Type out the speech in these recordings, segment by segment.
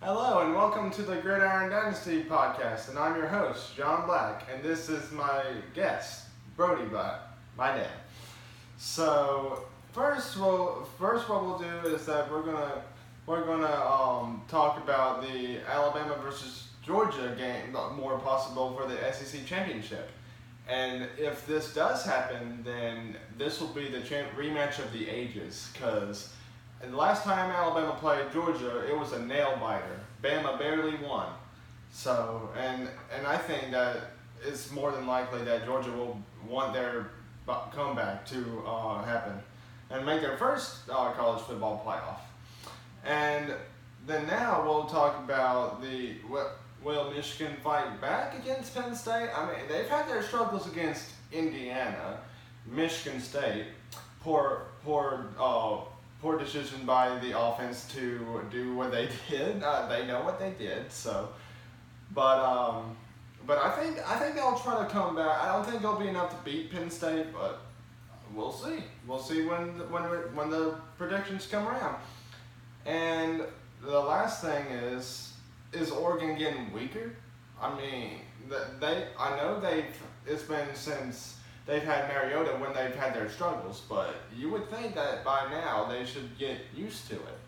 Hello and welcome to the Gridiron Dynasty podcast, and I'm your host, John Black, and this is my guest, Brody Black, my dad. So first what we'll do is that we're gonna talk about the Alabama versus Georgia game, more possible for the SEC championship. And if this does happen, then this will be the rematch of the ages, because the last time Alabama played Georgia, it was a nail biter. Bama barely won. So, and I think that it's more than likely that Georgia will want their comeback to happen and make their first college football playoff. And then now we'll talk about will Michigan fight back against Penn State? I mean, they've had their struggles against Indiana, Michigan State, poor decision by the offense to do what they did. They know what they did, so. But I think they'll try to come back. I don't think it'll be enough to beat Penn State, but we'll see. We'll see when the predictions come around. And the last thing is Oregon getting weaker? I mean, I know it's been since they've had Mariota when they've had their struggles, but you would think that by now they should get used to it.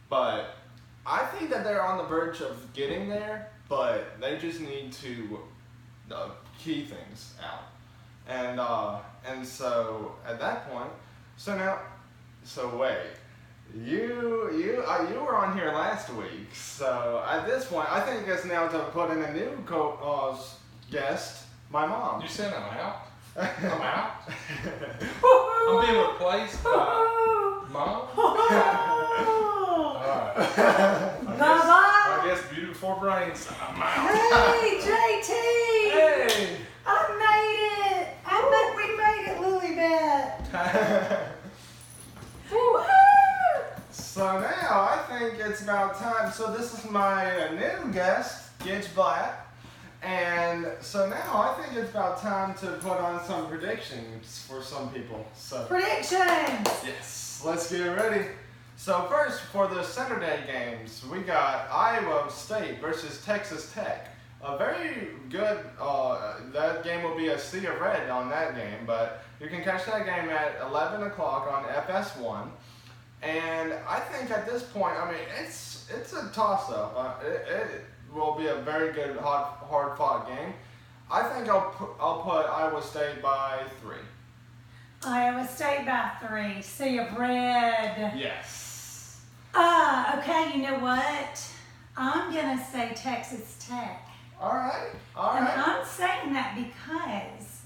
But I think that they're on the verge of getting there, but they just need to key things out. And so at that point, wait. You were on here last week, so at this point, I think it's now to put in a new guest, my mom. You said I'm out? I'm out? I'm being replaced by Mom? Alright. I guess beautiful brains. I'm out. Hey, JT! Hey! I made it! I bet we made it, Lilybet! Woo! So now I think it's about time. So this is my new guest, Gidge Black. And so now I think it's about time to put on some predictions for some people. So Predictions! yes, let's get ready. So first, for the Saturday games, we got Iowa State versus Texas Tech. A very good, that game will be a sea of red on that game, but you can catch that game at 11 o'clock on FS1. And I think at this point, I mean, it's a toss-up. It will be a very good, hard-fought game. I think I'll put Iowa State by 3. Iowa State by 3. Sea of red. Yes. Okay, you know what? I'm going to say Texas Tech. All right. And I'm saying that because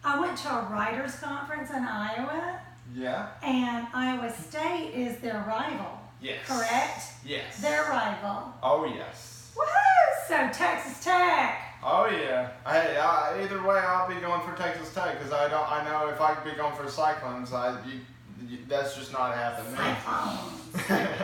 I went to a writers' conference in Iowa. Yeah. And Iowa State is their rival. Yes. Correct? Yes. Their rival. Oh, yes. Woohoo! So Texas Tech. Oh, yeah. Hey, either way, I'll be going for Texas Tech because I know if I could be going for Cyclones, that's just not happening. Cyclones.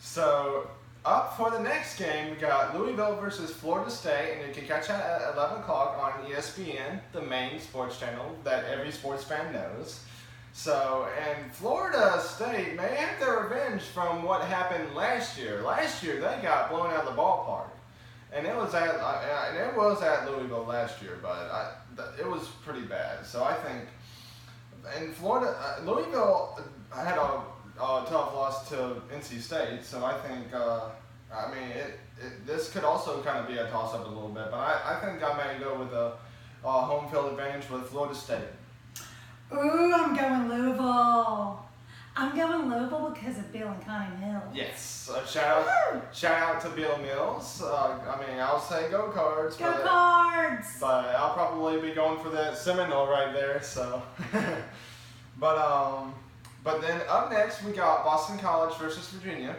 So, up for the next game, we got Louisville versus Florida State, and you can catch that at 11 o'clock on ESPN, the main sports channel that every sports fan knows. So, and Florida State may have their revenge from what happened last year. Last year, they got blown out of the ballpark. And it was at Louisville last year, but it was pretty bad. So I think, in Florida, Louisville had a tough loss to NC State. So I think, this could also kind of be a toss-up a little bit. But I think I may go with a home field advantage with Florida State. Ooh, I'm going Louisville. I'm going Louisville because of Bill and Connie Mills. Yes, shout out to Bill Mills. I'll say go Cards. Go Cards! But I'll probably be going for that Seminole right there. So, but then up next we got Boston College versus Virginia.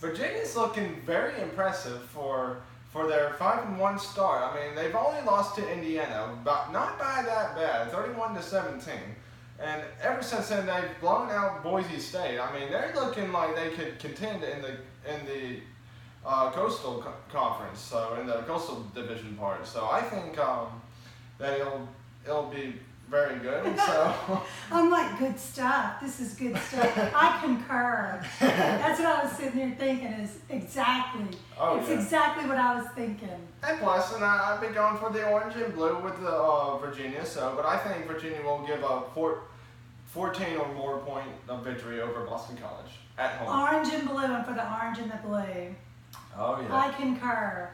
Virginia's looking very impressive for their 5-1 start. I mean, they've only lost to Indiana, but not by that bad, 31-17. And ever since then, they've blown out Boise State. I mean, they're looking like they could contend in the Coastal Conference, so in the Coastal Division part. So I think that it'll be very good. So I'm like, good stuff. This is good stuff. I concur. That's what I was sitting there thinking is exactly. It's exactly what I was thinking. And plus, I've been going for the orange and blue with the Virginia. So, but I think Virginia will give a 14 or more point of victory over Boston College at home. Orange and blue, and for the orange and the blue. Oh yeah. I concur.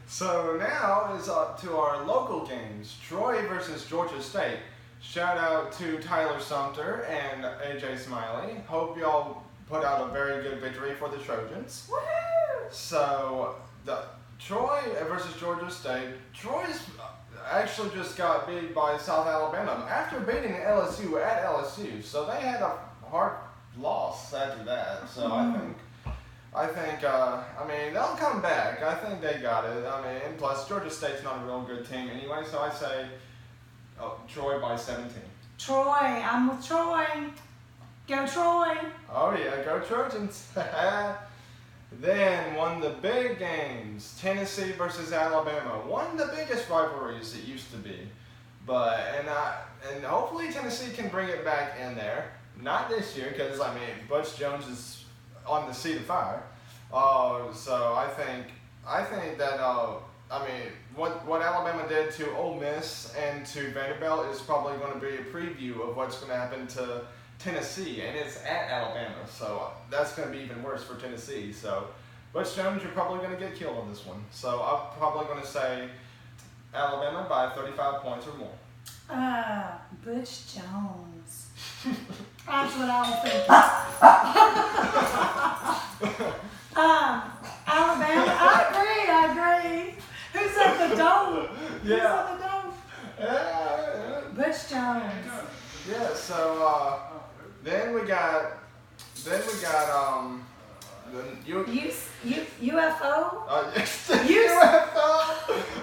So now is up to our local games. Troy versus Georgia State. Shout out to Tyler Sumter and AJ Smiley. Hope y'all put out a very good victory for the Trojans. Woohoo! So the Troy versus Georgia State. Troy's actually just got beat by South Alabama after beating LSU at LSU. So they had a hard loss after that. So I mean, they'll come back. I think they got it. I mean, and plus Georgia State's not a real good team anyway, so I say Troy by 17. Troy, I'm with Troy. Go Troy. Oh yeah, go Trojans. Then one of the big games, Tennessee versus Alabama. One of the biggest rivalries it used to be. But and hopefully Tennessee can bring it back in there. Not this year, because I mean Butch Jones is on the seat of fire. So I think that what Alabama did to Ole Miss and to Vanderbilt is probably going to be a preview of what's going to happen to Tennessee, and it's at Alabama, so that's going to be even worse for Tennessee. So Butch Jones, you're probably going to get killed on this one. So I'm probably going to say Alabama by 35 points or more. Butch Jones. That's what I was thinking. Alabama. I agree. Who's at the dome? Yeah. Who's at the dome? Butch Jones. Yeah. So then we got UFO. UFO.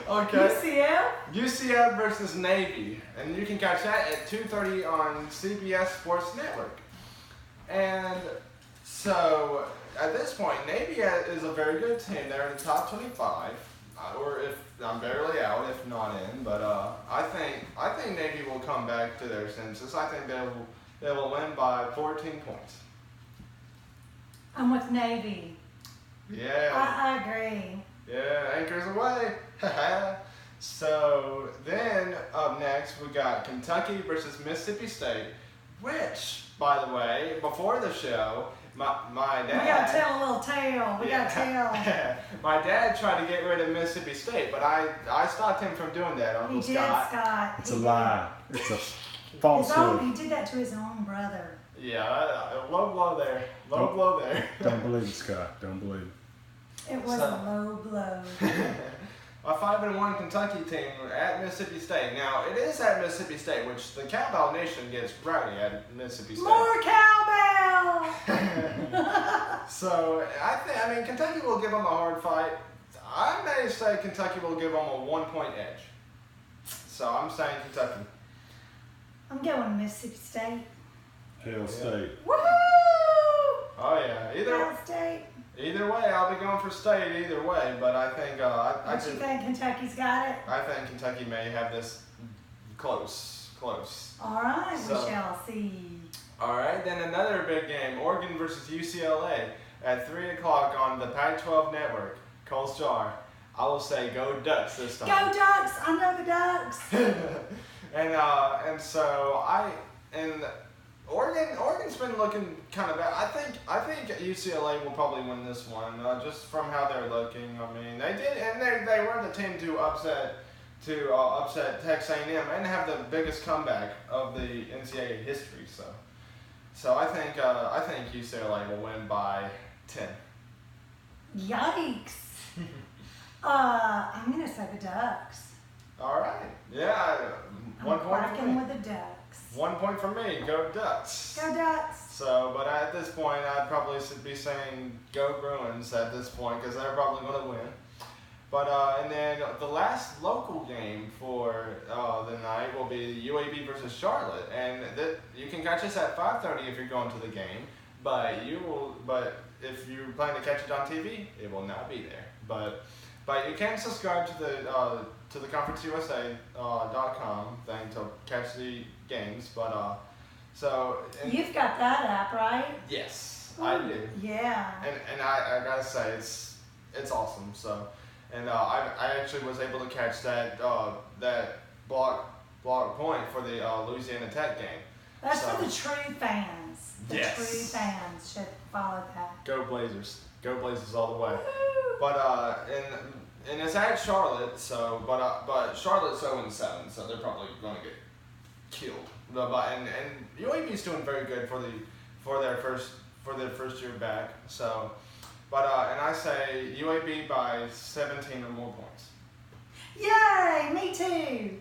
Okay. UCF. UCF versus Navy, and you can catch that at 2:30 on CBS Sports Network. And so at this point, Navy is a very good team. They're in the top 25, or if I'm barely out, if not in. But I think Navy will come back to their senses. I think they will win by 14 points. I'm with Navy. Yeah. I agree. Yeah, anchors away. So then up next we got Kentucky versus Mississippi State, which, by the way, before the show, my dad. We gotta tell a little tale. We gotta tell. My dad tried to get rid of Mississippi State, but I stopped him from doing that. Uncle He did, Scott. It's a lie. It's a falsehood. He did that to his own brother. Yeah, low blow there. Low blow there. Don't believe it, Scott. Don't believe it. It was a low blow. A 5-1 Kentucky team at Mississippi State. Now it is at Mississippi State, which the Cowbell Nation gets rowdy at Mississippi State. More cowbell. So I mean Kentucky will give them a hard fight. I may say Kentucky will give them a 1-point edge. So I'm saying Kentucky. I'm going Mississippi State. Hail State. Woohoo! Oh yeah, Hail State. Either way, I'll be going for State either way. But I think Don't you think Kentucky's got it? I think Kentucky may have this close. All right, So- we shall see. All right, then another big game, Oregon versus UCLA at 3 o'clock on the Pac-12 network. Cole Star. I will say go Ducks this time. Go Ducks! I know the Ducks. and so Oregon's been looking kind of bad. I think UCLA will probably win this one, just from how they're looking. I mean, they did, and they were the team to upset Texas A&M and have the biggest comeback of the NCAA history. So I think UCLA will win by 10. Yikes. I'm gonna say the Ducks. All right. Yeah. One I'm point for cracking me. with the Ducks. 1 point for me. Go Ducks. Go Ducks. So, but at this point, I'd probably be saying go Bruins at this point because they're probably going to win. But and then the last local game for the night will be UAB versus Charlotte, and you can catch us at 5:30 if you're going to the game. But if you plan to catch it on TV, it will not be there. But But you can subscribe to the conferenceusa.com thing to catch the games. But you've got that app, right? Yes, I do. Yeah. And I gotta say it's awesome. So, and I actually was able to catch that block point for the Louisiana Tech game. That's for the true fans. The Yes. true fans should follow that. Go Blazers! Go Blazers all the way. Woo! But and it's at Charlotte, so but Charlotte's 0-7, so they're probably going to get killed. And UAB's doing very good for their first year back. So, and I say UAB by 17 or more points. Yay! Me too.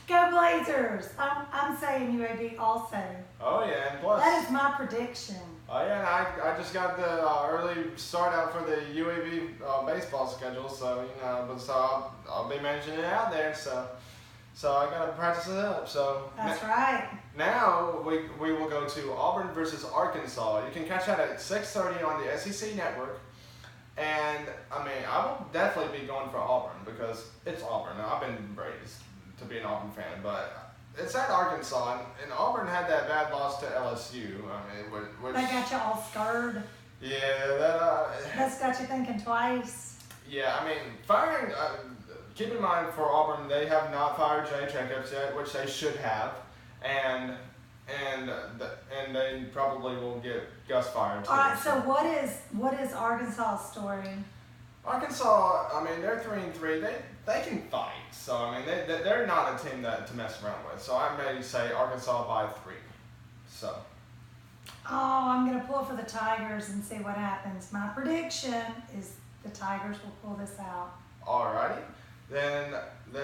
Go Blazers! I'm saying UAB also. Oh yeah, and plus. That is my prediction. Oh yeah, and I just got the early start out for the UAB baseball schedule, so I'll be managing it out there. So I gotta practice it up. So that's right. Now we will go to Auburn versus Arkansas. You can catch that at 6:30 on the SEC network. And I mean, I will definitely be going for Auburn because it's Auburn. I've been raised to be an Auburn fan, but it's at Arkansas, and Auburn had that bad loss to LSU. I mean, which That got you all scared. Yeah, That's got you thinking twice. Yeah, I mean, firing. Keep in mind for Auburn, they have not fired Jay Jacobs yet, which they should have, and they probably will get Gus fired too. All right. So what is Arkansas' story? Arkansas, I mean, they're 3-3. They can fight. So I mean, they're not a team to mess around with. So I may say Arkansas by 3. So. Oh, I'm gonna pull for the Tigers and see what happens. My prediction is the Tigers will pull this out. Alrighty. Then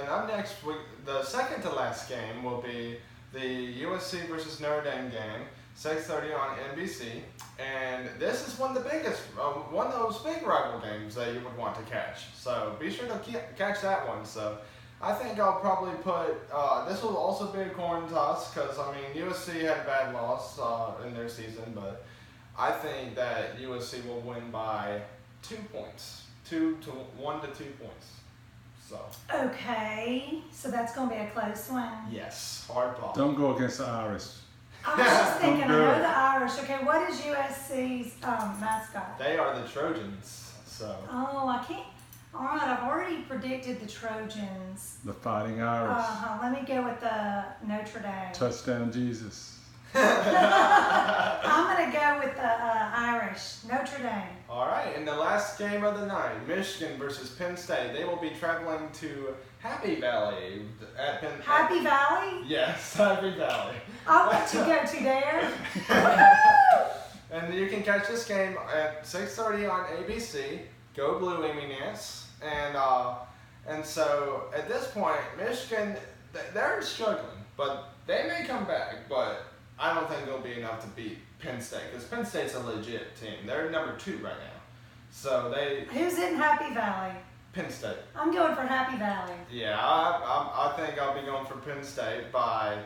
up next week, the second to last game will be the USC versus Notre Dame game, 6:30 on NBC. And this is one of the biggest, one of those big rival games that you would want to catch. So be sure to catch that one. So I think I'll probably put, this will also be a coin toss because, I mean, USC had a bad loss in their season, but I think that USC will win by 2 points, 1 to 2 points. So. Okay, so that's going to be a close one. Yes, hard ball. Don't go against the Irish. I was just thinking, I know Good. the Irish. Okay, what is USC's mascot? They are the Trojans, so. Oh, I can't. All right, I've already predicted the Trojans. The Fighting Irish. Let me go with the Notre Dame. Touchdown Jesus. I'm going to go with the Irish, Notre Dame. All right, and the last game of the night, Michigan versus Penn State. They will be traveling to Happy Valley at Penn. Happy Valley? Yes, Happy Valley. I want to go to there. And you can catch this game at 6:30 on ABC. Go Blue, Amy Nance. And so at this point, Michigan, they're struggling, but they may come back. But I don't think it'll be enough to beat Penn State because Penn State's a legit team. They're number 2 right now. So they. Who's in Happy Valley? Penn State. I'm going for Happy Valley. Yeah, I think I'll be going for Penn State by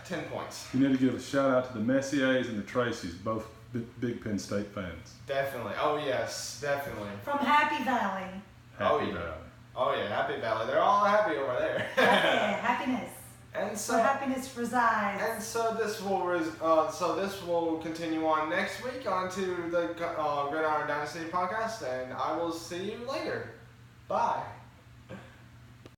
10 points. You need to give a shout out to the Messiers and the Tracys, both big Penn State fans. Definitely. Oh yes, definitely. From Happy Valley. Happy yeah. Valley. Oh yeah, Happy Valley. They're all happy over there. Yeah, happiness. And so. Where happiness resides. And so this will continue on next week onto the Gridiron Dynasty podcast, and I will see you later. Bye.